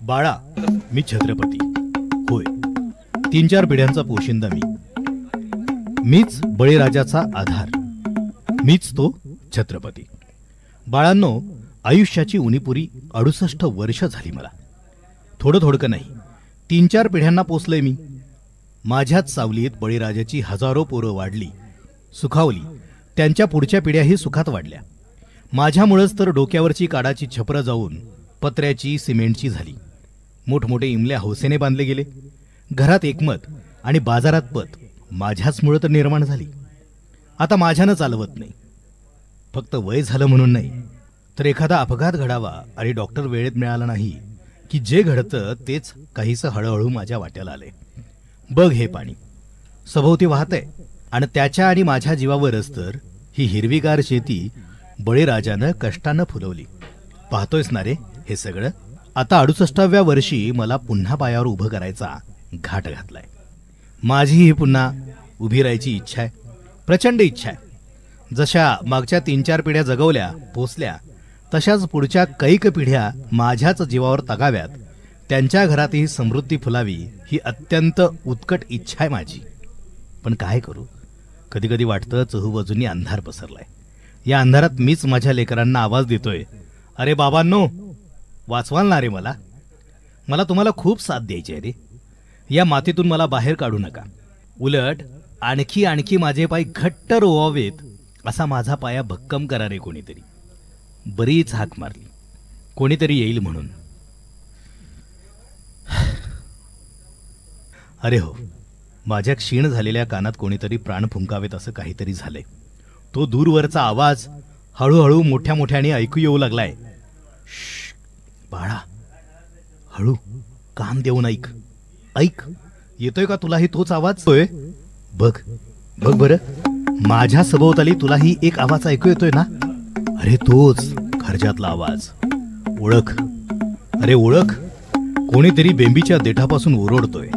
बाळा, मी छत्रपती होय. 3-4 पिढ्यांचा पोशिंदा मीच बळीराजाचा आधार, मीच तो छत्रपती. बाळांनो, आयुष्याची उणीपुरी 68 वर्ष झाली मला. थोडं नाही, 3-4 पिढ्यांना पोचलोय मी. माझ्याच सावलीत बळीराजाची हजारो पोरं वाढली, सुखावली. त्यांच्या पुढच्या पिढ्याही सुखात वाढल्या. माझ्यामुळेच तर डोक्यावरची काडाची छपरं जाऊन पत्र्याची, सिमेंटची झाली. मोठमोठे इमल्या हौसेने बांधले गेले. घरात एकमत आणि बाजारात पत माझ्याचमुळे तर निर्माण झाली. आता माझ्यानं चालवत नाही. फक्त वय झालं म्हणून नाही, तर एखादा अपघात घडावा आणि डॉक्टर वेळेत मिळाला नाही की जे घडतं तेच काहीसं हळूहळू माझ्या वाट्याला आले. बघ हे पाणी सभोवती वाहतंय आणि त्याच्या आणि माझ्या जीवावरच तर ही हिरवीगार शेती बळीराजानं कष्टानं फुलवली. पाहतोयस ना रे हे सगळं. आता 68व्या वर्षी मला पुन्हा पायावर उभं करायचा घाट घातलाय. माझीही पुन्हा उभी राहायची इच्छा आहे, प्रचंड इच्छा आहे. जशा मागच्या 3-4 पिढ्या जगवल्या, पोचल्या, तशाच पुढच्या कैक पिढ्या माझ्याच जीवावर तगाव्यात, त्यांच्या घरातही समृद्धी फुलावी ही अत्यंत उत्कट इच्छा आहे माझी. पण काय करू, कधी कधी वाटतं चहूबाजूंनी अंधार पसरलाय. या अंधारात मीच माझ्या लेकरांना आवाज देतोय, अरे बाबांनो, वाचवाल ना रे मला. मला तुम्हाला खूप साथ द्यायची आहे रे. या मातीतून मला बाहेर काढू नका. उलट आणखी माझे पाय घट्ट रोवावेत असा माझा पाया भक्कम करा रे कोणीतरी. बरीच हाक मारली, कोणीतरी येईल म्हणून. अरे हो, माझ्या क्षीण झालेल्या कानात कोणीतरी प्राण फुंकावेत असं काहीतरी झालंय. तो दूरवरचा आवाज हळूहळू मोठ्या मोठ्याने ऐकू येऊ लागलाय. बाळा, हळू कान देऊन ऐक. ऐक, येतोय का तुलाही तोच आवाज? बघ बघ बरं, माझ्या सभोवताली तुलाही एक आवाज ऐकू येतोय ना? अरे तोच खर्जातला आवाज. ओळख, अरे ओळख. कोणीतरी बेंबीच्या देठापासून ओरडतोय.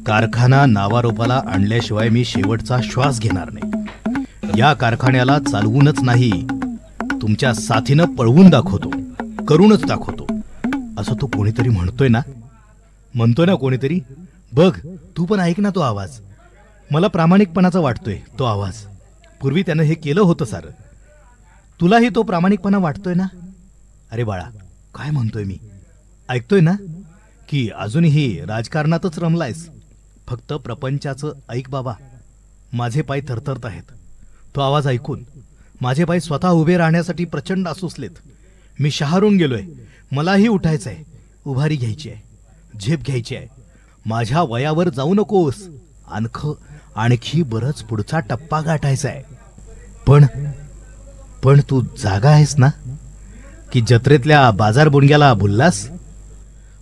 कारखाना नावारोपाला आणल्याशिवाय मी शेवटचा श्वास घेणार नाही. या कारखान्याला चालवूनच नाही, तुमच्या साथीनं पळवून दाखवतो, करूनच दाखवतो असं तो कोणीतरी म्हणतोय ना कोणीतरी. बघ तू पण ऐक ना तो आवाज. मला प्रामाणिकपणाचा वाटतोय तो आवाज. पूर्वी त्यानं हे केलं होतं सारं. तुलाही तो प्रामाणिकपणा वाटतोय ना? अरे बाळा, काय म्हणतोय मी? ऐकतोय ना की अजूनही राजकारणातच रमलायस? फक्त प्रपंचाचं ऐक बाबा. माझे पाय थरथरत आहेत तो आवाज ऐकून. माझे पाय स्वतः उभे राहण्यासाठी प्रचंड आसुसलेत. मी शहारून गेलोय. मलाही उठायचंय, उभारी घ्यायची आहे, झेप घ्यायची आहे. माझ्या वयावर जाऊ नकोस. आणखी बरंच पुढचा टप्पा गाठायचा आहे. पण तू जागा आहेस ना? की जत्रेतल्या बाजार बुणग्याला भुललास?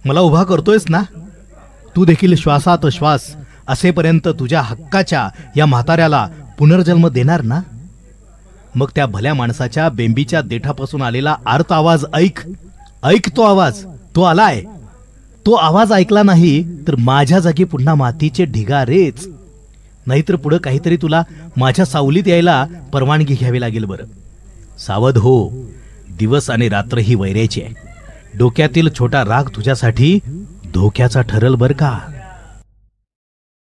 मला उभा करतोयस ना? तू देखील श्वासात श्वास असेपर्यंत तुझ्या हक्काच्या या म्हाताऱ्याला पुनर्जन्म देणार ना? मग त्या भल्या माणसाच्या बेंबीच्या देठापासून आलेला आर्त आवाज ऐक. ऐक तो आवाज. तो आलाय. तो आवाज ऐकला नाही तर माझ्या जागी पुन्हा मातीचे ढिगारेच. नाहीतर पुढे काहीतरी तुला माझ्या सावलीत यायला परवानगी घ्यावी लागेल. बरं सावध हो. दिवस आणि रात्र ही वैरायची आहे. डोक्यातील छोटा राग तुझ्यासाठी धोक्याचा ठरल बर का.